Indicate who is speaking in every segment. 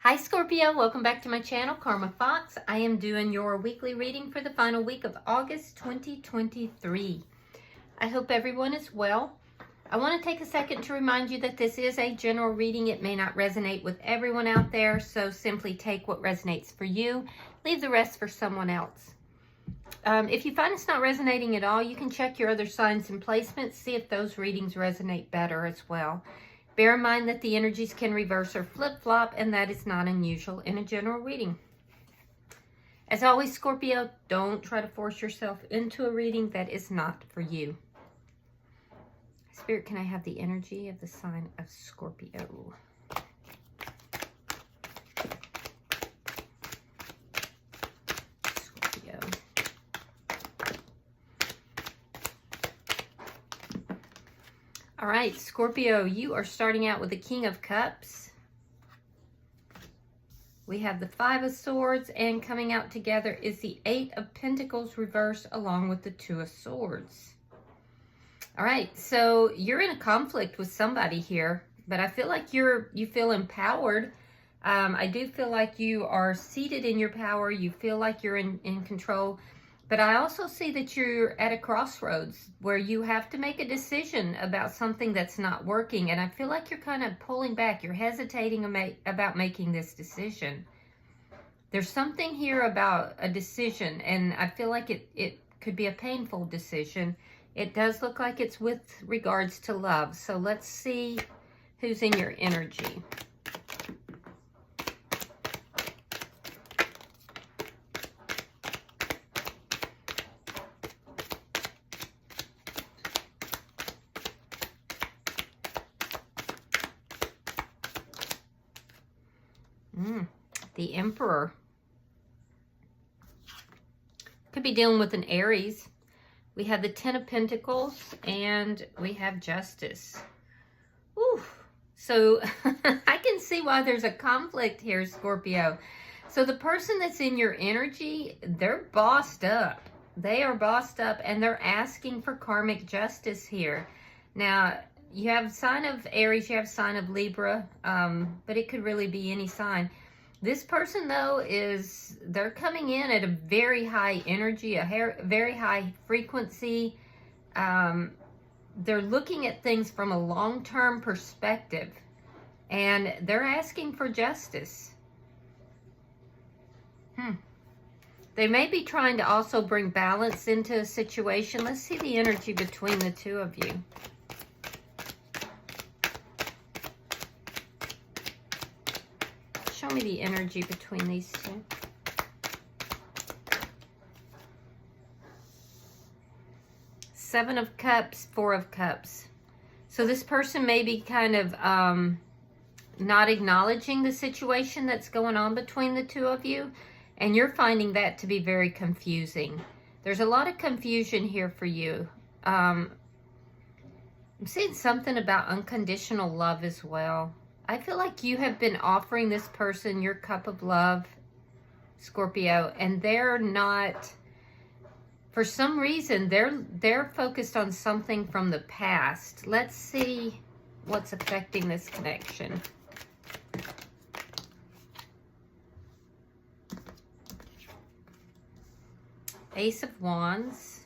Speaker 1: Hi Scorpio, welcome back to my channel, Karma Fox. I am doing your weekly reading for the final week of August 2023. I hope everyone is well. I want to take a second to remind you that this is a general reading. It may not resonate with everyone out there, so simply take what resonates for you. Leave the rest for someone else. If you find it's not resonating at all, you can check your other signs and placements, see if those readings resonate better as well. Bear in mind that the energies can reverse or flip-flop, and that is not unusual in a general reading. As always, Scorpio, don't try to force yourself into a reading that is not for you. Spirit, can I have the energy of the sign of Scorpio? Scorpio. All right, Scorpio, you are starting out with the King of Cups. We have the Five of Swords, and coming out together is the Eight of Pentacles reversed along with the Two of Swords. All right, so you're in a conflict with somebody here, but I feel like you feel empowered. I do feel like you are seated in your power. You feel like you're in control. But I also see that you're at a crossroads where you have to make a decision about something that's not working. And I feel like you're kind of pulling back. You're hesitating about making this decision. There's something here about a decision, and I feel like it could be a painful decision. It does look like it's with regards to love. So let's see who's in your energy. The Emperor. Could be dealing with an Aries. We have the Ten of Pentacles, and we have Justice. Ooh. So I can see why there's a conflict here, Scorpio. So the person that's in your energy, they're bossed up. They are bossed up, and they're asking for karmic justice here. Now, you have sign of Aries, you have sign of Libra, but it could really be any sign. This person, though, they're coming in at a very high energy, a very high frequency. They're looking at things from a long-term perspective, and they're asking for justice. They may be trying to also bring balance into a situation. Let's see the energy between the two of you. Show me the energy between these two. Seven of Cups, Four of Cups. So this person may be kind of not acknowledging the situation that's going on between the two of you, and you're finding that to be very confusing. There's a lot of confusion here for you. I'm seeing something about unconditional love as well. I feel like you have been offering this person your cup of love, Scorpio, and they're not, for some reason, they're focused on something from the past. Let's see what's affecting this connection. Ace of Wands.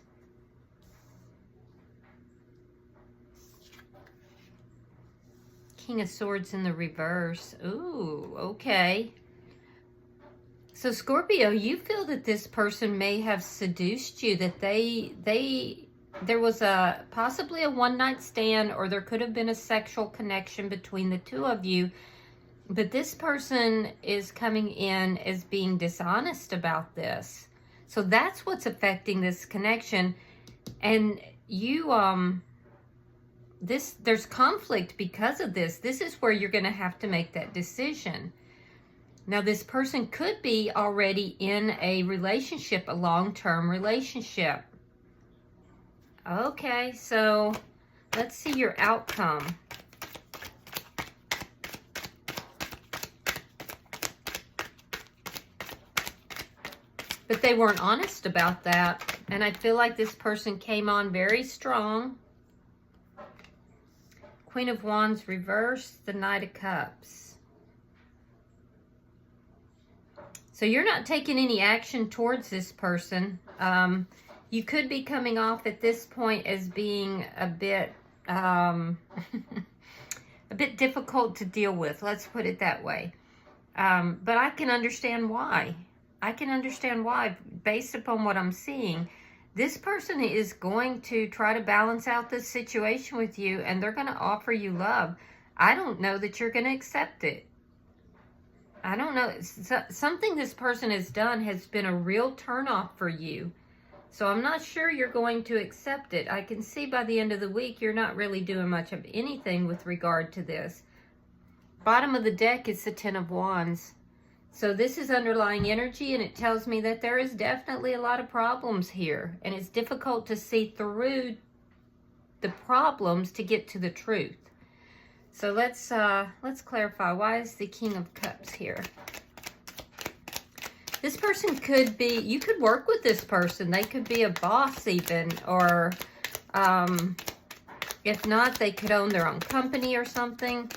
Speaker 1: King of Swords in the reverse. Ooh, okay. So Scorpio, you feel that this person may have seduced you, that there was possibly a one-night stand, or there could have been a sexual connection between the two of you, but this person is coming in as being dishonest about this. So that's what's affecting this connection. And you, there's conflict because of this. This is where you're going to have to make that decision. Now, this person could be already in a relationship, a long-term relationship. Okay, so let's see your outcome. But they weren't honest about that. And I feel like this person came on very strong. Queen of Wands reversed, the Knight of Cups. So you're not taking any action towards this person. You could be coming off at this point as being a bit a bit difficult to deal with. Let's put it that way. But I can understand why. I can understand why, based upon what I'm seeing. This person is going to try to balance out this situation with you, and they're going to offer you love. I don't know that you're going to accept it. I don't know. Something this person has done has been a real turnoff for you. So I'm not sure you're going to accept it. I can see by the end of the week you're not really doing much of anything with regard to this. Bottom of the deck is the Ten of Wands. So this is underlying energy, and it tells me that there is definitely a lot of problems here. And it's difficult to see through the problems to get to the truth. So let's clarify. Why is the King of Cups here? This person could be, you could work with this person. They could be a boss even, or if not, they could own their own company or something.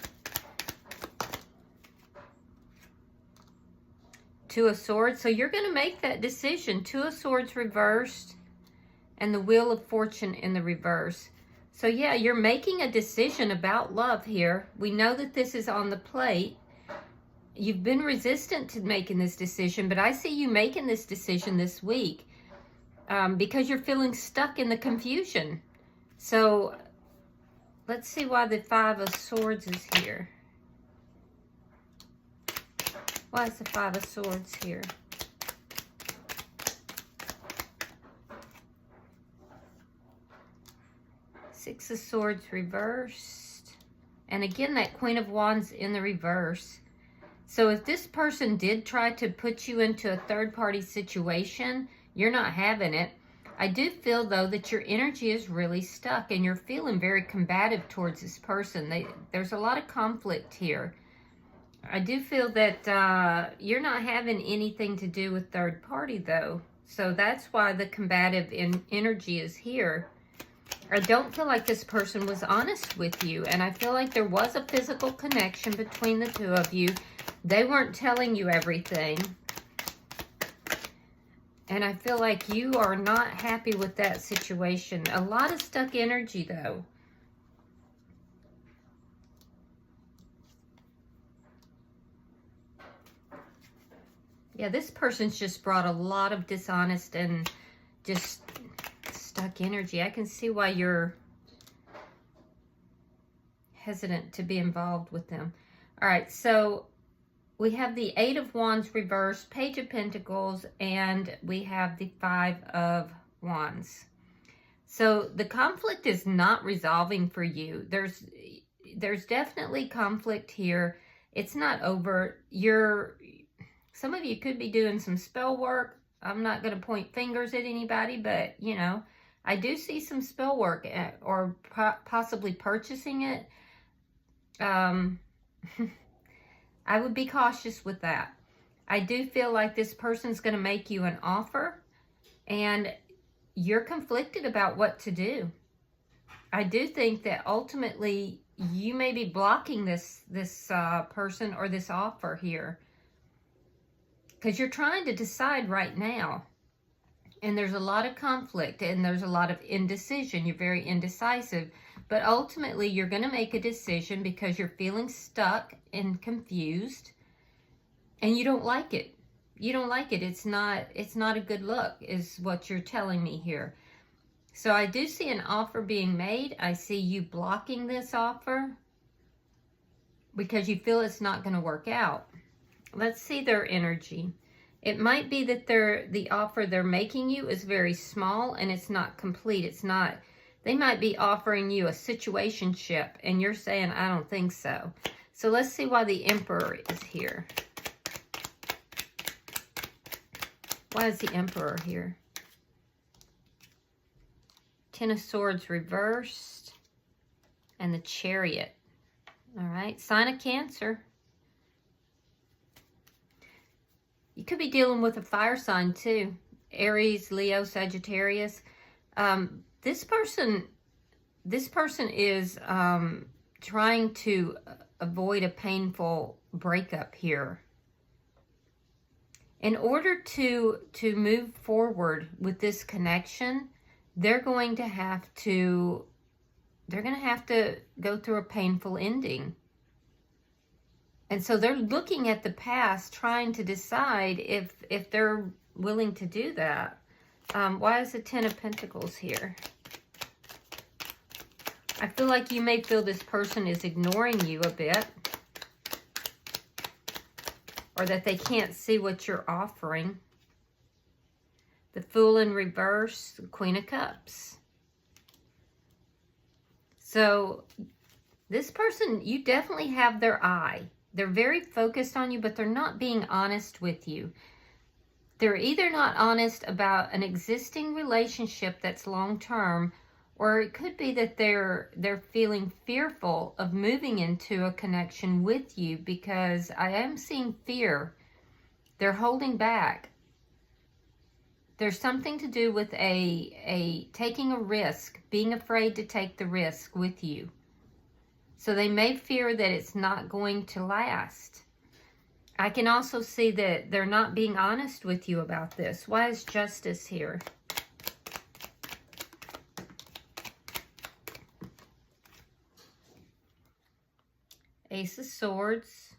Speaker 1: Two of Swords. So you're going to make that decision. Two of Swords reversed and the Wheel of Fortune in the reverse. So yeah, you're making a decision about love here. We know that this is on the plate. You've been resistant to making this decision, but I see you making this decision this week because you're feeling stuck in the confusion. So let's see why the Five of Swords is here. Why is the Five of Swords here? Six of Swords reversed. And again, that Queen of Wands in the reverse. So if this person did try to put you into a third-party situation, you're not having it. I do feel, though, that your energy is really stuck and you're feeling very combative towards this person. There's a lot of conflict here. I do feel that you're not having anything to do with third party, though. So that's why the combative energy is here. I don't feel like this person was honest with you. And I feel like there was a physical connection between the two of you. They weren't telling you everything. And I feel like you are not happy with that situation. A lot of stuck energy, though. Yeah, this person's just brought a lot of dishonest and just stuck energy. I can see why you're hesitant to be involved with them. All right, so we have the Eight of Wands reversed, Page of Pentacles, and we have the Five of Wands. So the conflict is not resolving for you. There's definitely conflict here. It's not over. Some of you could be doing some spell work. I'm not going to point fingers at anybody, but, you know, I do see some spell work or possibly purchasing it. I would be cautious with that. I do feel like this person's going to make you an offer and you're conflicted about what to do. I do think that ultimately you may be blocking this person or this offer here. Because you're trying to decide right now. And there's a lot of conflict and there's a lot of indecision. You're very indecisive. But ultimately, you're going to make a decision because you're feeling stuck and confused. And you don't like it. You don't like it. It's not a good look, is what you're telling me here. So I do see an offer being made. I see you blocking this offer because you feel it's not going to work out. Let's see their energy. It might be that the offer they're making you is very small and it's not complete. They might be offering you a situationship and you're saying, I don't think so. So let's see why the Emperor is here. Why is the Emperor here? Ten of Swords reversed and the Chariot. All right, sign of Cancer. You could be dealing with a fire sign too. Aries, Leo, Sagittarius. This person is trying to avoid a painful breakup here. In order to move forward with this connection, they're going to have to go through a painful ending. And so they're looking at the past, trying to decide if they're willing to do that. Why is the Ten of Pentacles here? I feel like you may feel this person is ignoring you a bit, or that they can't see what you're offering. The Fool in reverse, the Queen of Cups. So this person, you definitely have their eye. They're very focused on you, but they're not being honest with you. They're either not honest about an existing relationship that's long-term, or it could be that they're feeling fearful of moving into a connection with you, because I am seeing fear. They're holding back. There's something to do with taking a risk, being afraid to take the risk with you. So they may fear that it's not going to last. I can also see that they're not being honest with you about this. Why is Justice here? Ace of Swords.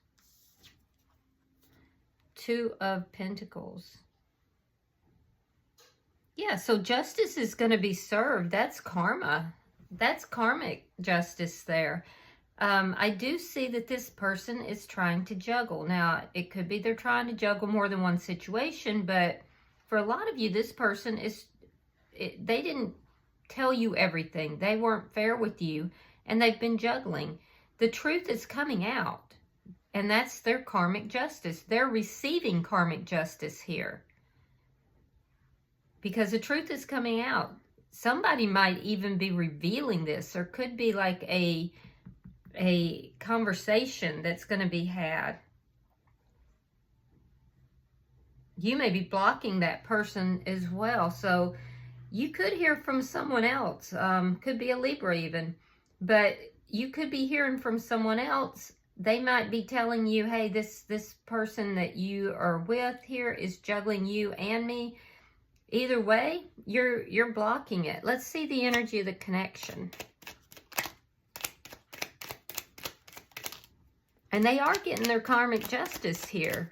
Speaker 1: Two of Pentacles. Yeah, so justice is going to be served. That's karma. That's karmic justice there. I do see that this person is trying to juggle. Now, it could be they're trying to juggle more than one situation, but for a lot of you, this person they didn't tell you everything. They weren't fair with you, and they've been juggling. The truth is coming out, and that's their karmic justice. They're receiving karmic justice here, because the truth is coming out. Somebody might even be revealing this. There could be like a conversation that's going to be had. You may be blocking that person as well. So you could hear from someone else. Could be a Libra even. But you could be hearing from someone else. They might be telling you, hey, this person that you are with here is juggling you and me. Either way, you're blocking it. Let's see the energy of the connection. And they are getting their karmic justice here.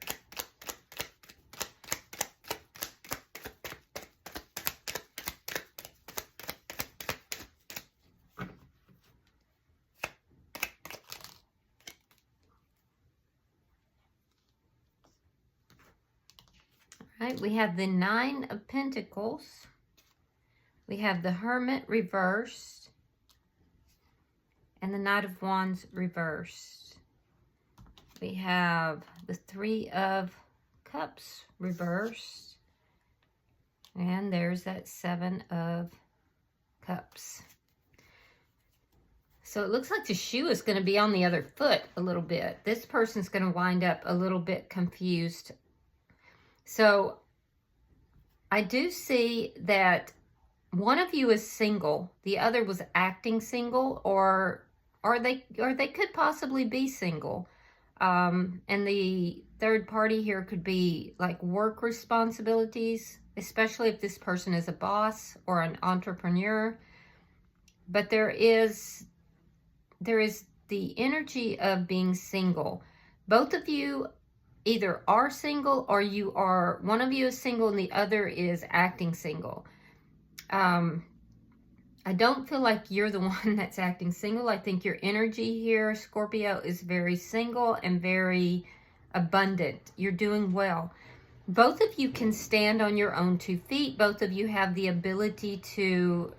Speaker 1: All right, we have the Nine of Pentacles. We have the Hermit reversed. And the Knight of Wands reversed. We have the Three of Cups reversed. And there's that Seven of Cups. So it looks like the shoe is going to be on the other foot a little bit. This person's going to wind up a little bit confused. So I do see that one of you is single. The other was acting single, or they could possibly be single. And the third party here could be like work responsibilities, especially if this person is a boss or an entrepreneur. But there is the energy of being single. Both of you either are single, or one of you is single and the other is acting single. I don't feel like you're the one that's acting single. I think your energy here, Scorpio, is very single and very abundant. You're doing well. Both of you can stand on your own 2 feet. Both of you have the ability to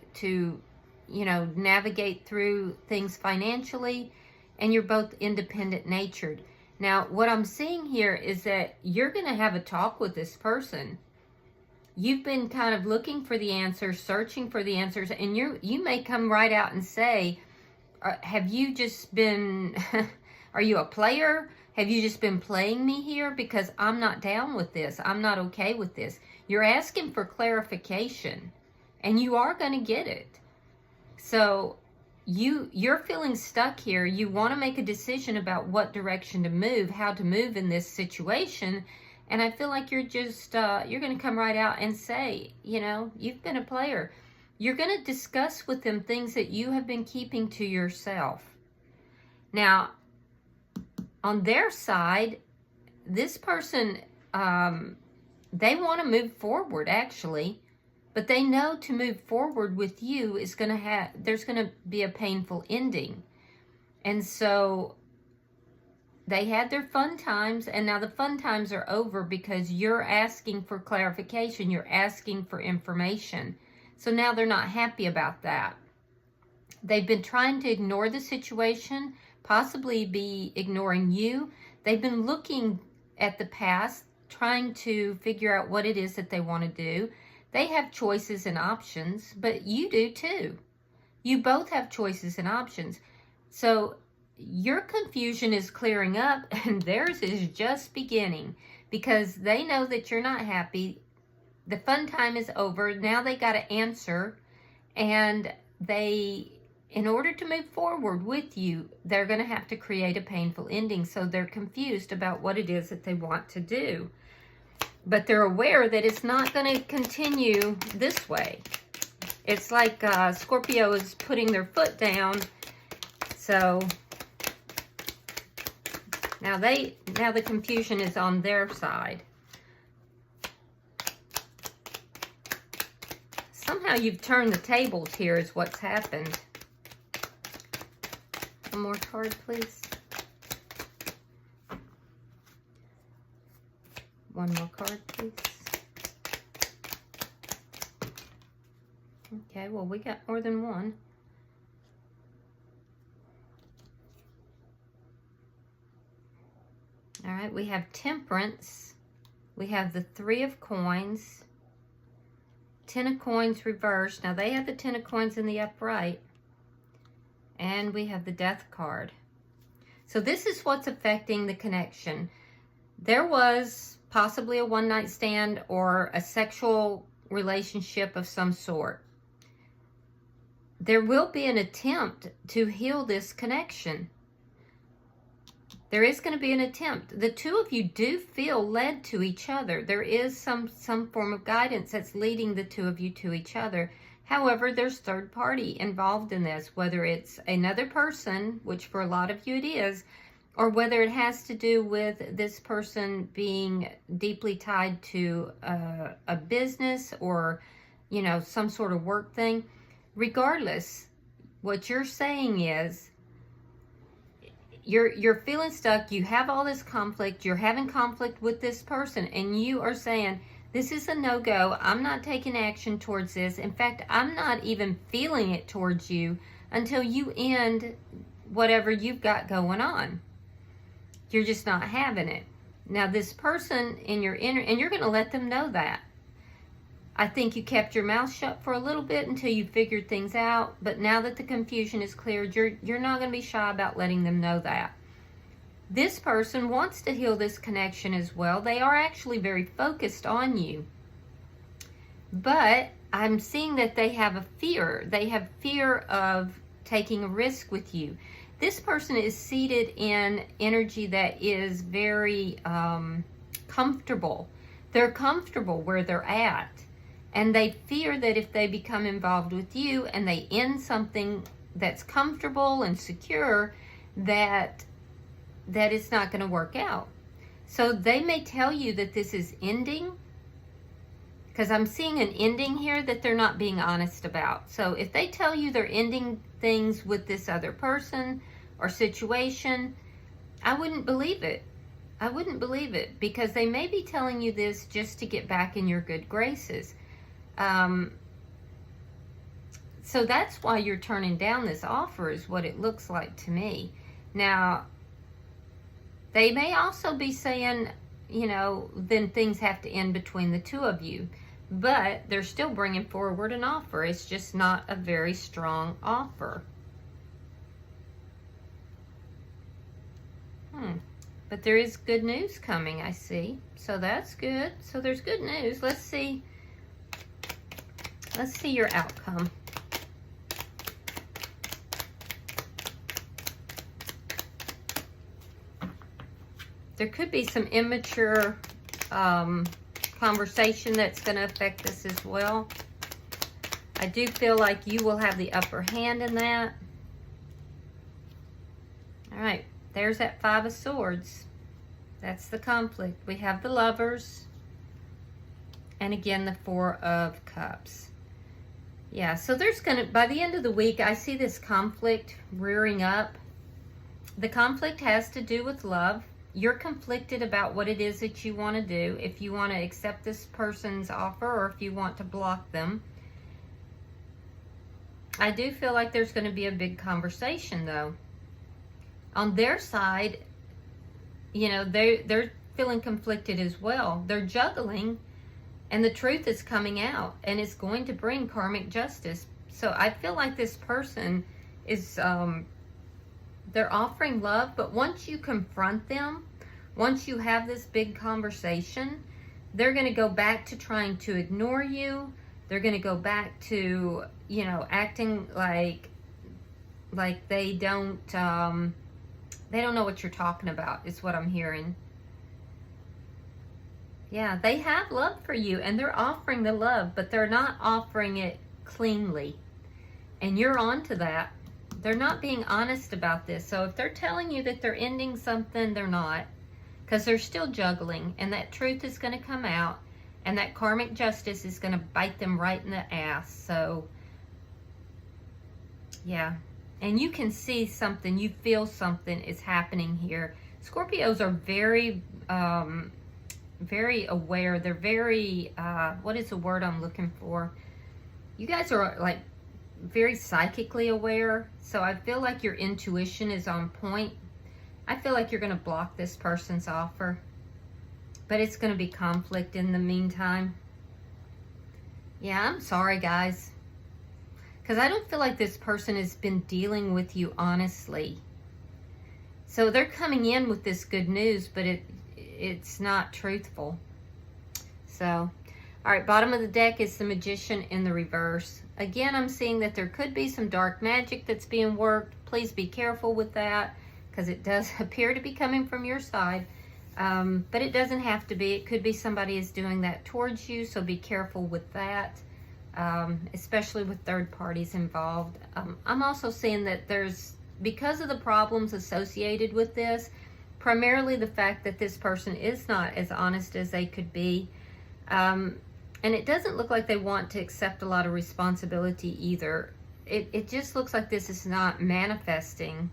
Speaker 1: navigate through things financially, and you're both independent natured. Now, what I'm seeing here is that you're going to have a talk with this person. You've been kind of looking for the answers, searching for the answers, and you may come right out and say, have you just been, are you a player? Have you just been playing me here? Because I'm not down with this. I'm not okay with this. You're asking for clarification, and you are going to get it. So you're feeling stuck here. You want to make a decision about what direction to move, how to move in this situation. And I feel like you're just, you're going to come right out and say, you know, you've been a player. You're going to discuss with them things that you have been keeping to yourself. Now, on their side, this person, they want to move forward, actually. But they know to move forward with you is going to have, there's going to be a painful ending. And so they had their fun times, and now the fun times are over because you're asking for clarification. You're asking for information. So now they're not happy about that. They've been trying to ignore the situation, possibly be ignoring you. They've been looking at the past, trying to figure out what it is that they want to do. They have choices and options, but you do too. You both have choices and options. So your confusion is clearing up and theirs is just beginning because they know that you're not happy. The fun time is over. Now they got to answer, and they, in order to move forward with you, they're going to have to create a painful ending. So they're confused about what it is that they want to do. But they're aware that it's not going to continue this way. It's like Scorpio is putting their foot down. So now the confusion is on their side. Somehow you've turned the tables here is what's happened. One more card, please. One more card, please. Okay, well, we got more than one. All right, we have Temperance. We have the Three of Coins. Ten of Coins reversed. Now, they have the Ten of Coins in the upright. And we have the Death card. So this is what's affecting the connection. There was possibly a one-night stand or a sexual relationship of some sort. There will be an attempt to heal this connection. There is going to be an attempt. The two of you do feel led to each other. There is some form of guidance that's leading the two of you to each other. However, there's third party involved in this, whether it's another person, which for a lot of you it is, or whether it has to do with this person being deeply tied to a business or, you know, some sort of work thing. Regardless, what you're saying is you're feeling stuck. You have all this conflict. You're having conflict with this person, and you are saying, this is a no-go. I'm not taking action towards this. In fact, I'm not even feeling it towards you until you end whatever you've got going on. You're just not having it. Now, this person in your inner, and you're going to let them know that. I think you kept your mouth shut for a little bit until you figured things out. But now that the confusion is cleared, you're not going to be shy about letting them know that. This person wants to heal this connection as well. They are actually very focused on you. But I'm seeing that they have a fear. They have fear of taking a risk with you. This person is seated in energy that is very comfortable. They're comfortable where they're at. And they fear that if they become involved with you and they end something that's comfortable and secure, that it's not going to work out. So they may tell you that this is ending, because I'm seeing an ending here that they're not being honest about. So if they tell you they're ending things with this other person or situation, I wouldn't believe it. I wouldn't believe it, because they may be telling you this just to get back in your good graces. So that's why you're turning down this offer, is what it looks like to me. Now, they may also be saying, you know, then things have to end between the two of you. But they're still bringing forward an offer. It's just not a very strong offer. But there is good news coming, I see. So that's good. So there's good news. Let's see your outcome. There could be some immature conversation that's going to affect this as well. I do feel like you will have the upper hand in that. All right, there's that Five of Swords. That's the conflict. We have the Lovers. And again, the Four of Cups. Yeah, so there's going to, by the end of the week, I see this conflict rearing up. The conflict has to do with love. You're conflicted about what it is that you want to do. If you want to accept this person's offer or if you want to block them. I do feel like there's going to be a big conversation, though. On their side, you know, they're feeling conflicted as well. They're juggling, and the truth is coming out, and it's going to bring karmic justice. So I feel like this person is, they're offering love, but once you confront them, once you have this big conversation, they're going to go back to trying to ignore you. They're going to go back to, you know, acting like they don't know what you're talking about, is what I'm hearing. Yeah, they have love for you, and they're offering the love, but they're not offering it cleanly. And you're on to that. They're not being honest about this. So if they're telling you that they're ending something, they're not. Because they're still juggling, and that truth is going to come out, and that karmic justice is going to bite them right in the ass. So, yeah. And you can see something, you feel something is happening here. Scorpios are very, very aware. They're very, what is the word I'm looking for? You guys are like very psychically aware. So I feel like your intuition is on point. I feel like you're going to block this person's offer. But it's going to be conflict in the meantime. Yeah, I'm sorry, guys. Because I don't feel like this person has been dealing with you honestly. So they're coming in with this good news, but it's not truthful. So, all right, bottom of the deck is the Magician in the reverse. Again, I'm seeing that there could be some dark magic that's being worked. Please be careful with that, because it does appear to be coming from your side. But it doesn't have to be. It could be somebody is doing that towards you, so be careful with that, especially with third parties involved. I'm also seeing that there's, because of the problems associated with this, primarily the fact that this person is not as honest as they could be, and it doesn't look like they want to accept a lot of responsibility either. It just looks like this is not manifesting.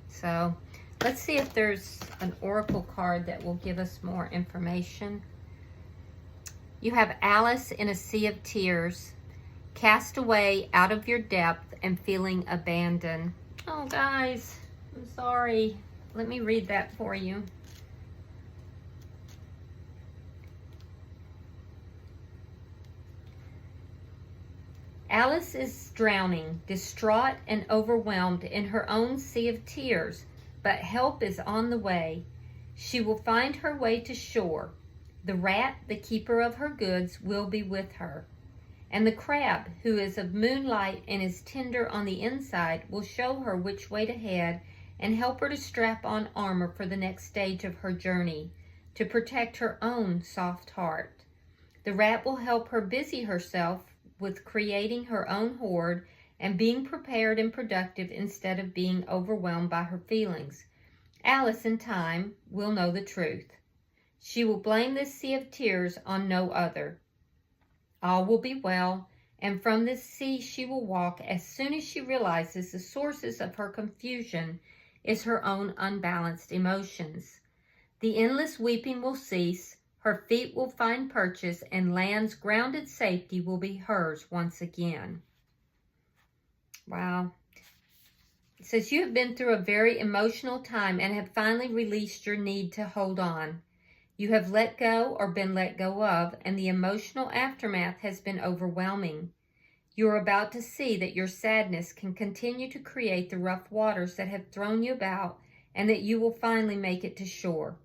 Speaker 1: So let's see if there's an oracle card that will give us more information. You have Alice in a sea of tears, cast away out of your depth and feeling abandoned. Oh, guys, I'm sorry. Let me read that for you. Alice is drowning, distraught and overwhelmed in her own sea of tears, but help is on the way. She will find her way to shore. The rat, the keeper of her goods, will be with her. And the crab, who is of moonlight and is tender on the inside, will show her which way to head and help her to strap on armor for the next stage of her journey, to protect her own soft heart. The rat will help her busy herself with creating her own hoard and being prepared and productive instead of being overwhelmed by her feelings. Alice, in time, will know the truth. She will blame this sea of tears on no other. All will be well, and from this sea she will walk as soon as she realizes the sources of her confusion is her own unbalanced emotions. The endless weeping will cease, her feet will find purchase, and land's grounded safety will be hers once again. Wow. It says you have been through a very emotional time and have finally released your need to hold on. You have let go or been let go of, and the emotional aftermath has been overwhelming. You are about to see that your sadness can continue to create the rough waters that have thrown you about, and that you will finally make it to shore.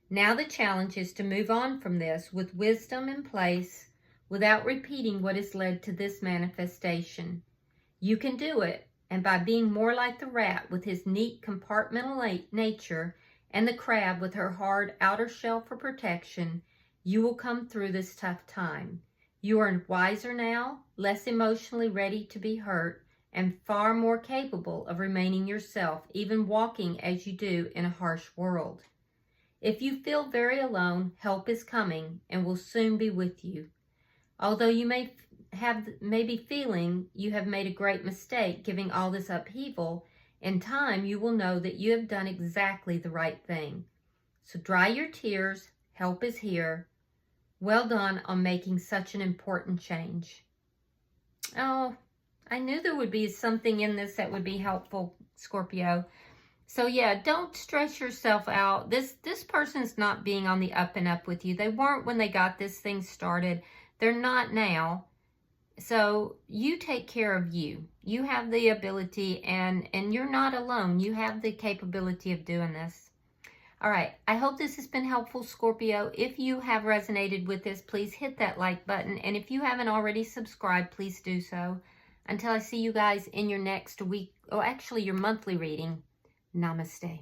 Speaker 1: Now the challenge is to move on from this with wisdom in place, without repeating what has led to this manifestation. You can do it, and by being more like the rat with his neat compartmental nature, and the crab with her hard outer shell for protection, You will come through this tough time. You are wiser now, less emotionally ready to be hurt, and far more capable of remaining yourself, even walking as you do in a harsh world. If you feel very alone, help is coming and will soon be with you. Although you may be feeling you have made a great mistake giving all this upheaval, in time you will know that you have done exactly the right thing. So dry your tears, help is here. Well done on making such an important change. Oh, I knew there would be something in this that would be helpful, Scorpio. So yeah, don't stress yourself out. This person's not being on the up and up with you. They weren't when they got this thing started. They're not now. So you take care of you. You have the ability, and you're not alone. You have the capability of doing this. All right, I hope this has been helpful, Scorpio. If you have resonated with this, please hit that like button. And if you haven't already subscribed, please do so. Until I see you guys in your next week, or actually your monthly reading, namaste.